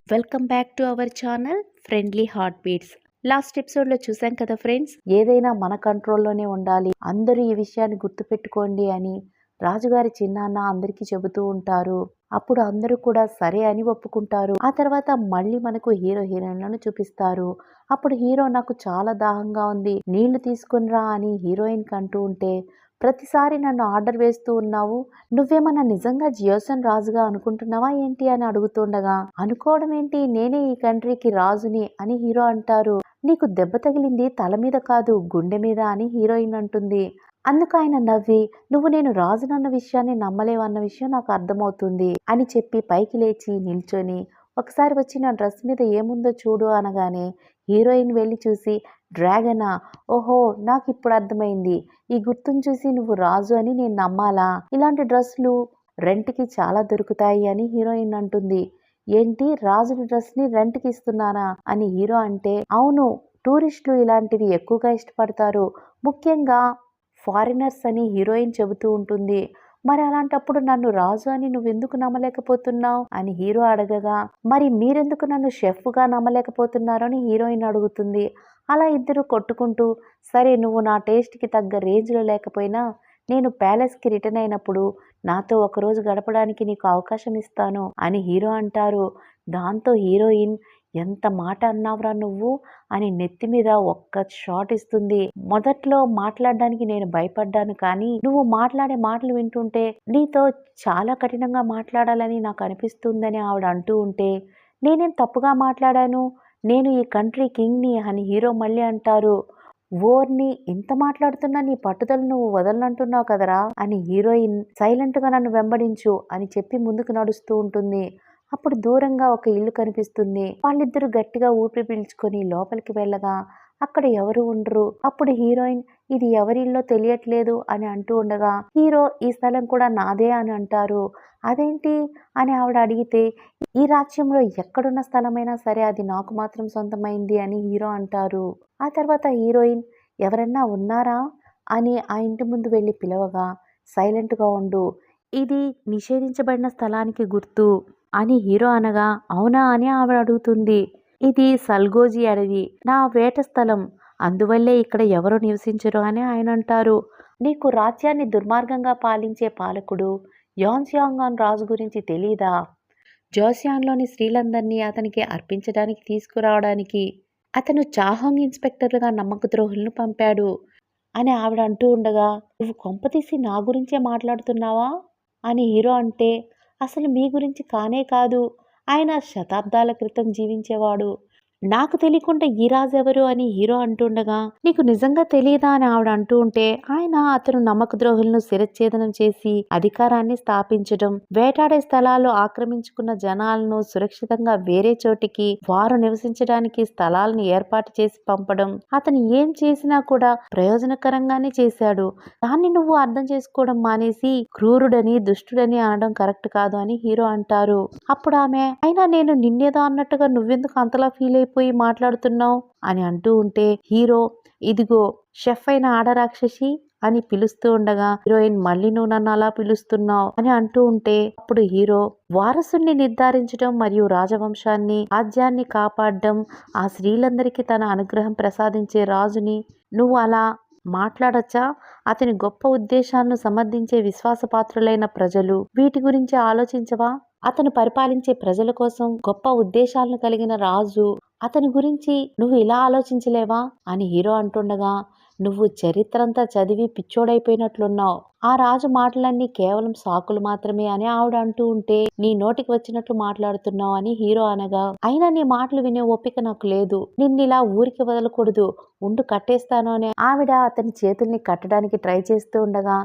Welcome back to our channel friendly heart beats. Last ఎపిసోడ్లో చూసాం కదా ఫ్రెండ్స్, ఏదైనా మన కంట్రోల్లోనే ఉండాలి, అందరూ ఈ విషయాన్ని గుర్తుపెట్టుకోండి అని రాజుగారి చిన్నాన్న అందరికీ చెబుతూ ఉంటారు. అప్పుడు అందరూ కూడా సరే అని ఒప్పుకుంటారు. ఆ తర్వాత మళ్ళీ మనకు హీరో హీరోయిన్లను చూపిస్తారు. అప్పుడు హీరో నాకు చాలా దాహంగా ఉంది, నీళ్లు తీసుకునిరా అని హీరోయిన్కి అంటూ ఉంటే, ప్రతిసారి నన్ను ఆర్డర్ వేస్తూ ఉన్నావు, నువ్వేమన్నా నిజంగా జియోసన్ రాజుగా అనుకుంటున్నావా ఏంటి అని అడుగుతుండగా, అనుకోవడం ఏంటి, నేనే ఈ కంట్రీకి రాజుని అని హీరో అంటారు. నీకు దెబ్బ తగిలింది తల మీద కాదు గుండె మీద అని హీరోయిన్ అంటుంది. అందుకు ఆయన నవ్వి, నువ్వు నేను రాజునన్న విషయాన్ని నమ్మలేవన్న విషయం నాకు అర్థమవుతుంది అని చెప్పి పైకి లేచి నిల్చొని, ఒకసారి వచ్చి నా డ్రెస్ మీద ఏముందో చూడు అనగానే హీరోయిన్ వెళ్ళి చూసి, డ్రాగనా, ఓహో నాకు ఇప్పుడు అర్థమైంది, ఈ గుర్తును చూసి నువ్వు రాజు అని నేను నమ్మాలా, ఇలాంటి డ్రెస్సులు రెంట్కి చాలా దొరుకుతాయి అని హీరోయిన్ అంటుంది. ఏంటి, రాజుల డ్రెస్ని రెంట్కి ఇస్తున్నానా అని హీరో అంటే, అవును, టూరిస్టులు ఇలాంటివి ఎక్కువగా ఇష్టపడతారు, ముఖ్యంగా ఫారినర్స్ అని హీరోయిన్ చెబుతూ ఉంటుంది. మరి అలాంటప్పుడు నన్ను రాజు అని నువ్వెందుకు నమ్మలేకపోతున్నావు అని హీరో అడగగా, మరి మీరెందుకు నన్ను షెఫ్గా నమ్మలేకపోతున్నారు అని హీరోయిన్ అడుగుతుంది. అలా ఇద్దరు కొట్టుకుంటూ, సరే నువ్వు నా టేస్ట్కి తగ్గ రేంజ్లో లేకపోయినా నేను ప్యాలెస్కి రిటర్న్ అయినప్పుడు నాతో ఒకరోజు గడపడానికి నీకు అవకాశం ఇస్తాను అని హీరో అంటారు. దాంతో హీరోయిన్, ఎంత మాట అన్నావురా నువ్వు అని నెత్తి మీద ఒక్క షాట్ ఇస్తుంది. మొదట్లో మాట్లాడడానికి నేను భయపడ్డాను, కానీ నువ్వు మాట్లాడే మాటలు వింటుంటే నీతో చాలా కఠినంగా మాట్లాడాలని నాకు అనిపిస్తుందని ఆవిడ అంటూ ఉంటే, నేనేం తప్పుగా మాట్లాడాను, నేను ఈ కంట్రీ కింగ్ని అని హీరో మళ్ళీ అంటారు. ఓర్ని, ఇంత మాట్లాడుతున్నా నీ పట్టుదల నువ్వు వదలనంటున్నావు కదరా అని హీరోయిన్ సైలెంట్గా నన్ను వెంబడించు అని చెప్పి ముందుకు నడుస్తూ ఉంటుంది. అప్పుడు దూరంగా ఒక ఇల్లు కనిపిస్తుంది. వాళ్ళిద్దరూ గట్టిగా ఊపిరి పీల్చుకొని లోపలికి వెళ్ళగా అక్కడ ఎవరు ఉండరు. అప్పుడు హీరోయిన్, ఇది ఎవరిల్లో తెలియట్లేదు అని అంటూ ఉండగా హీరో, ఈ స్థలం కూడా నాదే అని అంటారు. అదేంటి అని ఆవిడ అడిగితే, ఈ రాజ్యంలో ఎక్కడున్న స్థలమైనా సరే అది నాకు మాత్రం సొంతమైంది అని హీరో అంటారు. ఆ తర్వాత హీరోయిన్, ఎవరన్నా ఉన్నారా అని ఆ ఇంటి ముందు వెళ్ళి పిలవగా, సైలెంట్గా ఉండు, ఇది నిషేధించబడిన స్థలానికి గుర్తు అని హీరో అనగా, అవునా అని ఆవిడ అడుగుతుంది. ఇది సల్గోజీ అడవి, నా వేట స్థలం, అందువల్లే ఇక్కడ ఎవరు నివసించరు అని ఆయన అంటారు. నీకు రాజ్యాన్ని దుర్మార్గంగా పాలించే పాలకుడు యాన్సియాంగాన్ రాజు గురించి తెలీదా? జోసియాన్లోని స్త్రీలందరినీ అతనికి అర్పించడానికి తీసుకురావడానికి అతను చాహోంగ్ ఇన్స్పెక్టర్లుగా నమ్మక ద్రోహులను పంపాడు అని ఆవిడ అంటూ ఉండగా, నువ్వు కొంపతీసి నా గురించే మాట్లాడుతున్నావా అని హీరో అంటే, అసలు మీ గురించి కానే కాదు, ఆయన శతాబ్దాల క్రితం జీవించేవాడు, నాకు తెలియకుండా ఈ రాజు ఎవరు అని హీరో అంటుండగా, నీకు నిజంగా తెలియదా అని ఆవిడ అంటూ ఉంటే, అతను నమ్మక ద్రోహులను శిరచ్ఛేదనం చేసి అధికారాన్ని స్థాపించడం, వేటాడే స్థలాలు ఆక్రమించుకున్న జనాలను సురక్షితంగా వేరే చోటికి వారు నివసించడానికి స్థలాలను ఏర్పాటు చేసి పంపడం, అతను ఏం చేసినా కూడా ప్రయోజనకరంగానే చేశాడు, దాన్ని నువ్వు అర్థం చేసుకోవడం మానేసి క్రూరుడని దుష్టుడని అనడం కరెక్ట్ కాదు అని హీరో అంటారు. అప్పుడు ఆమె, అయినా నేను నిన్నేదో అన్నట్టుగా నువ్వెందుకు అంతలా ఫీల్ అయిపోయి మాట్లాడుతున్నావు అని అంటూ ఉంటే హీరో, ఇదిగో షెఫ్ అయిన ఆడరాక్షసి అని పిలుస్తూ ఉండగా హీరోయిన్, మళ్ళీ నువ్వు నన్ను అలా పిలుస్తున్నావు అని అంటూ ఉంటే, అప్పుడు హీరో, వారసుని నిర్ధారించడం మరియు రాజవంశాన్ని రాజ్యాన్ని కాపాడడం, ఆ స్త్రీలందరికీ తన అనుగ్రహం ప్రసాదించే రాజుని నువ్వు అలా మాట్లాడచ్చా? అతని గొప్ప ఉద్దేశాలను సమర్థించే విశ్వాసపాత్రులైన ప్రజలు, వీటి గురించి ఆలోచించవా? అతను పరిపాలించే ప్రజల కోసం గొప్ప ఉద్దేశాలను కలిగిన రాజు, అతని గురించి నువ్వు ఇలా ఆలోచించలేవా అని హీరో అంటుండగా, నువ్వు చరిత్రంతా చదివి పిచ్చోడైపోయినట్లున్నావు, ఆ రాజు మాటలన్నీ కేవలం సాకులు మాత్రమే అని ఆవిడ అంటూ ఉంటే, నీ నోటికి వచ్చినట్లు మాట్లాడుతున్నావు అని హీరో అనగా, అయినా నీ మాటలు వినే ఓపిక నాకు లేదు, నిన్నిలా ఊరికి వదలకూడదు, ఉండు కట్టేస్తాను అని ఆవిడ అతని చేతుల్ని కట్టడానికి ట్రై చేస్తూ ఉండగా,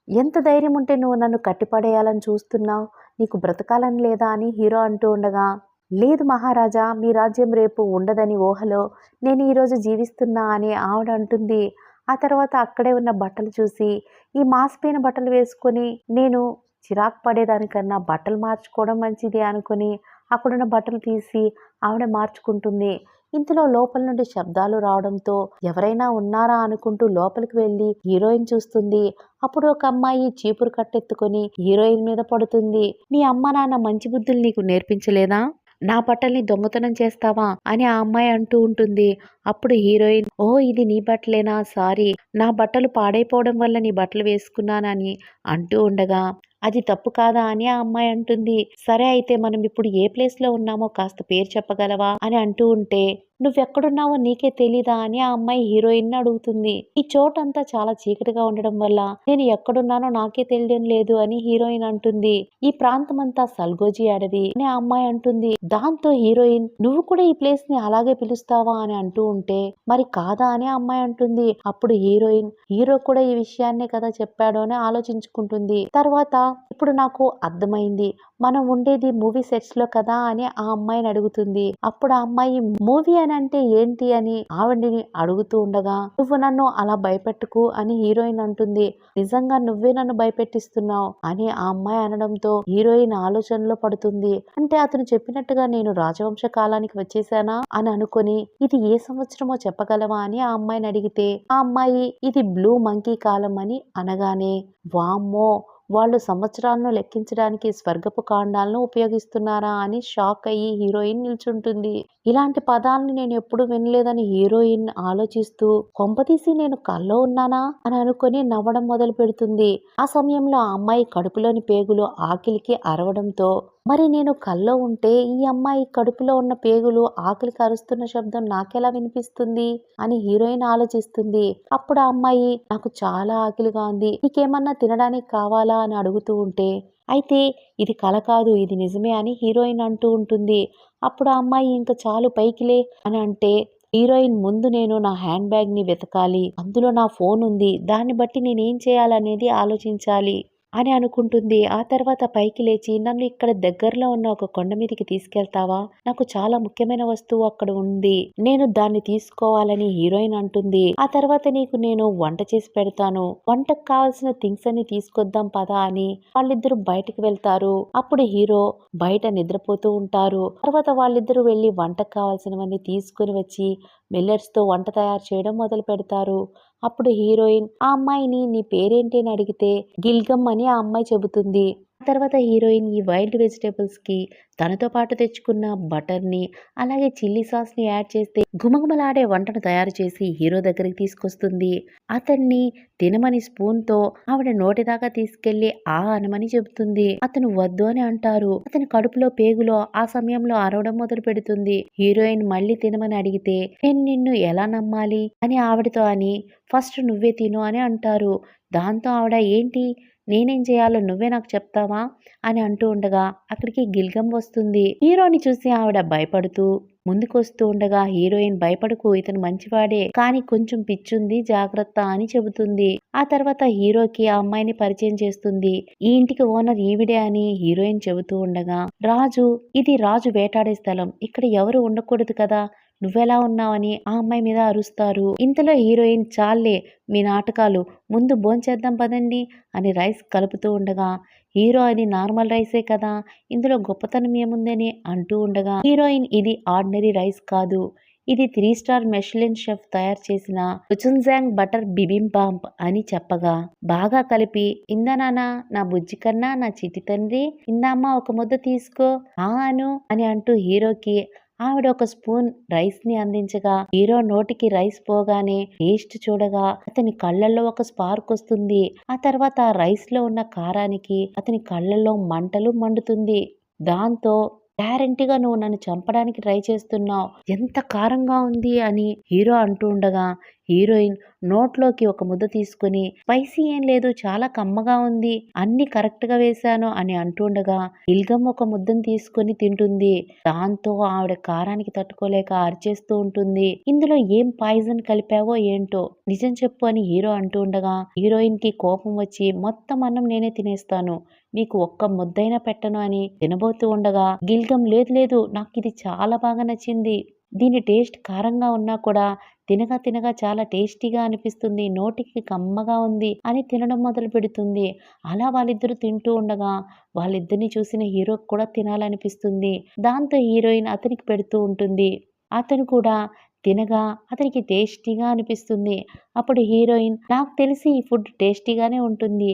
ఎంత ధైర్యం ఉంటే నువ్వు నన్ను కట్టిపడేయాలని చూస్తున్నావు, నీకు బ్రతకాలని లేదా అని హీరో అంటూ ఉండగా, లేదు మహారాజా, మీ రాజ్యం రేపు ఉండదని ఊహలో నేను ఈరోజు జీవిస్తున్నా అని ఆవిడ అంటుంది. ఆ తర్వాత అక్కడే ఉన్న బట్టలు చూసి, ఈ మాసిపోయిన బట్టలు వేసుకొని నేను చిరాకు పడేదానికన్నా బట్టలు మార్చుకోవడం మంచిది అనుకుని అక్కడున్న బట్టలు తీసి ఆవిడ మార్చుకుంటుంది. ఇంతలో లోపల నుండి శబ్దాలు రావడంతో ఎవరైనా ఉన్నారా అనుకుంటూ లోపలికి వెళ్ళి హీరోయిన్ చూస్తుంది. అప్పుడు ఒక అమ్మాయి చీపురు కట్టెత్తుకొని హీరోయిన్ మీద పడుతుంది. మీ అమ్మ నాన్న మంచి బుద్ధులు నీకు నేర్పించలేదా నా బట్టల్ని దొంగతనం చేస్తావా అని ఆ అమ్మాయి అంటూ ఉంటుంది. అప్పుడు హీరోయిన్, ఓ ఇది నీ బట్టలేనా, సారీ, నా బట్టలు పాడైపోవడం వల్ల నీ బట్టలు వేసుకున్నానని అంటూ ఉండగా, అది తప్పు కాదా అని ఆ అమ్మాయి అంటుంది. సరే అయితే మనం ఇప్పుడు ఏ ప్లేస్ లో ఉన్నామో కాస్త పేరు చెప్పగలవా అని అంటూ ఉంటే, నువ్వెక్కడున్నావో నీకే తెలీదా అని ఆ అమ్మాయి హీరోయిన్ అడుగుతుంది. ఈ చోటంతా చాలా చీకటిగా ఉండడం వల్ల నేను ఎక్కడున్నానో నాకే తెలియడం లేదు అని హీరోయిన్ అంటుంది. ఈ ప్రాంతమంతా సల్గోజీ అడవి అని ఆ అమ్మాయి అంటుంది. దాంతో హీరోయిన్, నువ్వు కూడా ఈ ప్లేస్ ని అలాగే పిలుస్తావా అని అంటూ ఉంటే, మరి కాదా అని ఆ అమ్మాయి అంటుంది. అప్పుడు హీరోయిన్, హీరో కూడా ఈ విషయాన్నే కదా చెప్పాడు అని ఆలోచించుకుంటుంది. తర్వాత ఇప్పుడు నాకు అర్థమైంది, మనం ఉండేది మూవీ సెట్స్ లో కదా అని ఆ అమ్మాయిని అడుగుతుంది. అప్పుడు ఆ అమ్మాయి, మూవీ అని అంటే ఏంటి అని ఆవిడని అడుగుతూ ఉండగా, నువ్వు నన్ను అలా భయపెట్టుకు అని హీరోయిన్ అంటుంది. నిజంగా నువ్వే నన్ను భయపెట్టిస్తున్నావు అని ఆ అమ్మాయి అనడంతో హీరోయిన్ ఆలోచనలో పడుతుంది. అంటే అతను చెప్పినట్టుగా నేను రాజవంశ కాలానికి వచ్చేసానా అని అనుకుని, ఇది ఏ సంవత్సరమో చెప్పగలవా అని ఆ అమ్మాయిని అడిగితే, ఆ అమ్మాయి ఇది బ్లూ మంకీ కాలం అని అనగానే, వామ్మో, వాళ్ళు సంవత్సరాలను లెక్కించడానికి స్వర్గపు కాండాలను ఉపయోగిస్తున్నారా అని షాక్ అయ్యి హీరోయిన్ నిల్చుంటుంది. ఇలాంటి పదాలను నేను ఎప్పుడు వినలేదని హీరోయిన్ ఆలోచిస్తూ, కొంపతీసి నేను కల్లో ఉన్నానా అని అనుకుని నవ్వడం మొదలు పెడుతుంది. ఆ సమయంలో ఆ అమ్మాయి కడుపులోని పేగులు ఆకలికి అరవడంతో, మరి నేను కల్లో ఉంటే ఈ అమ్మాయి కడుపులో ఉన్న పేగులు ఆకలికి అరుస్తున్న శబ్దం నాకెలా వినిపిస్తుంది అని హీరోయిన్ ఆలోచిస్తుంది. అప్పుడు ఆ అమ్మాయి, నాకు చాలా ఆకలిగా ఉంది, నీకేమన్నా తినడానికి కావాలా అని అడుగుతూ ఉంటే, అయితే ఇది కల కాదు, ఇది నిజమే అని హీరోయిన్ అంటూ ఉంటుంది. అప్పుడు ఆ అమ్మాయి, ఇంకా చాలు పైకిలే అని అంటే, హీరోయిన్, ముందు నేను నా హ్యాండ్ బ్యాగ్ ని వెతకాలి, అందులో నా ఫోన్ ఉంది, దాన్ని బట్టి నేనేం చేయాలనేది ఆలోచించాలి అని అనుకుంటుంది. ఆ తర్వాత పైకి లేచి, నన్ను ఇక్కడ దగ్గరలో ఉన్న ఒక కొండ మీదకి తీసుకెళ్తావా, నాకు చాలా ముఖ్యమైన వస్తువు అక్కడ ఉంది, నేను దాన్ని తీసుకోవాలని హీరోయిన్ అంటుంది. ఆ తర్వాత నీకు నేను వంట చేసి పెడతాను, వంటకు కావాల్సిన థింగ్స్ అన్ని తీసుకొద్దాం పదా అని వాళ్ళిద్దరూ బయటకు వెళ్తారు. అప్పుడు హీరో బయట నిద్రపోతూ ఉంటారు. తర్వాత వాళ్ళిద్దరూ వెళ్లి వంటకు కావాల్సినవన్నీ తీసుకుని వచ్చి మిల్లెట్స్ తో వంట తయారు చేయడం మొదలు పెడతారు. అప్పుడు హీరోయిన్ ఆ అమ్మాయిని, నీ పేరేంటి అని అడిగితే, గిల్గమ్ అని ఆ అమ్మాయి చెబుతుంది. ఆ తర్వాత హీరోయిన్ ఈ వైల్డ్ వెజిటేబుల్స్ కి తనతో పాటు తెచ్చుకున్న బటర్ ని అలాగే చిల్లీ సాస్ ని యాడ్ చేస్తే గుమగుమలాడే వంటను తయారు చేసి హీరో దగ్గరికి తీసుకొస్తుంది. అతన్ని తినమని స్పూన్ తో ఆవిడ నోటి దాకా తీసుకెళ్లి ఆ అనమని చెబుతుంది. అతను వద్దు అని అంటారు. అతని కడుపులో పేగులో ఆ సమయంలో అరవడం మొదలు పెడుతుంది. హీరోయిన్ మళ్ళీ తినమని అడిగితే, నేను నిన్ను ఎలా నమ్మాలి అని ఆవిడతో అని, ఫస్ట్ నువ్వే తిను అని అంటారు. దాంతో ఆవిడ, ఏంటి, నేనేం చేయాలో నువ్వే నాకు చెప్తావా అని అంటూ ఉండగా అక్కడికి గిల్గమ్ వస్తుంది. హీరోని చూసి ఆవిడ భయపడుతూ ముందుకొస్తూ ఉండగా హీరోయిన్, భయపడకు, ఇతను మంచివాడే, కానీ కొంచెం పిచ్చుంది, జాగ్రత్త అని చెబుతుంది. ఆ తర్వాత హీరోకి ఆ అమ్మాయిని పరిచయం చేస్తుంది. ఈ ఇంటికి ఓనర్ ఈవిడే అని హీరోయిన్ చెబుతూ ఉండగా, రాజు, ఇది రాజు వేటాడే స్థలం, ఇక్కడ ఎవరు ఉండకూడదు కదా, నువ్వెలా ఉన్నావని ఆ అమ్మాయి మీద అరుస్తారు. ఇంతలో హీరోయిన్, చాలే మీ నాటకాలు, ముందు భోంచేద్దాం పదండి అని రైస్ కలుపుతూ ఉండగా, హీరో, అది నార్మల్ రైసే కదా, ఇందులో గొప్పతనం ఏముందని అంటూ ఉండగా, హీరోయిన్, ఇది ఆర్డినరీ రైస్ కాదు, ఇది 3 స్టార్ మెషిలిన్ షెఫ్ తయారు చేసిన రుచున్జాంగ్ బటర్ బిబింబాంబ్ అని చెప్పగా, బాగా కలిపి, ఇందా నాన్న, నా బుజ్జి కన్నా నా చిట్టి తండ్రి, ఇందామ్మా ఒక ముద్ద తీసుకో అను అని అంటూ హీరోకి ఆవిడ ఒక స్పూన్ రైస్ ని అందించగా, హీరో నోటికి రైస్ పోగానే టేస్ట్ చూడగా అతని కళ్ళల్లో ఒక స్పార్క్ వస్తుంది. ఆ తర్వాత రైస్ లో ఉన్న కారానికి అతని కళ్ళల్లో మంటలు మండుతుంది. దాంతో, గ్యారంటీగా నువ్వు నన్ను చంపడానికి ట్రై చేస్తున్నావు, ఎంత కారంగా ఉంది అని హీరో అంటూ ఉండగా, హీరోయిన్ నోట్లోకి ఒక ముద్ద తీసుకుని, స్పైసీ ఏం లేదు, చాలా కమ్మగా ఉంది, అన్ని కరెక్ట్ గా వేశాను అని అంటుండగా గిల్గమ్ ఒక ముద్దను తీసుకుని తింటుంది. దాంతో ఆవిడ కారానికి తట్టుకోలేక అరిచేస్తూ ఉంటుంది. ఇందులో ఏం పాయిజన్ కలిపావో ఏంటో నిజం చెప్పు అని హీరో అంటూ ఉండగా, హీరోయిన్ కి కోపం వచ్చి, మొత్తం అన్నం నేనే తినేస్తాను, నీకు ఒక్క ముద్దైనా పెట్టను అని తినబోతూ ఉండగా, గిల్గమ్, లేదు లేదు, నాకు ఇది చాలా బాగా నచ్చింది, దీని టేస్ట్ కారంగా ఉన్నా కూడా తినగా తినగా చాలా టేస్టీగా అనిపిస్తుంది, నోటికి కమ్మగా ఉంది అని తినడం మొదలు పెడుతుంది. అలా వాళ్ళిద్దరూ తింటూ ఉండగా వాళ్ళిద్దరిని చూసిన హీరోకి కూడా తినాలనిపిస్తుంది. దాంతో హీరోయిన్ అతనికి పెడుతూ ఉంటుంది. అతను కూడా తినగా అతనికి టేస్టీగా అనిపిస్తుంది. అప్పుడు హీరోయిన్, నాకు తెలిసి ఈ ఫుడ్ టేస్టీగానే ఉంటుంది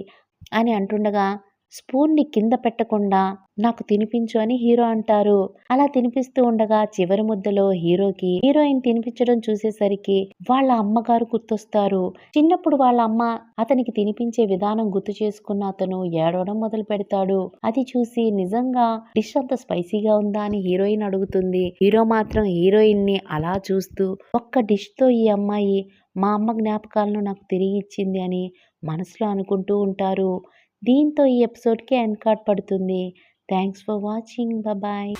అని అంటుండగా, స్పూన్‌ని కింద పెట్టకుండా నాకు తినిపించు అని హీరో అంటారు. అలా తినిపిస్తూ ఉండగా చివరి ముద్దలో హీరోకి హీరోయిన్ తినిపించడం చూసేసరికి వాళ్ళ అమ్మగారు గుర్తొస్తారు. చిన్నప్పుడు వాళ్ళ అమ్మ అతనికి తినిపించే విధానం గుర్తు చేసుకున్న అతను ఏడవడం మొదలుపెడతాడు. అది చూసి నిజంగా డిష్ అంత స్పైసీగా ఉందా అని హీరోయిన్ అడుగుతుంది. హీరో మాత్రం హీరోయిన్‌ని అలా చూస్తూ ఒక్క డిష్‌తో ఈ అమ్మాయి మా అమ్మ జ్ఞాపకాలను నాకు తిరిగి ఇచ్చింది అని మనసులో అనుకుంటూ ఉంటారు. దీంతో ఈ ఎపిసోడ్‌కి ఎండ్ కార్డ్ పడుతుంది. Thanks for watching. బాయ్.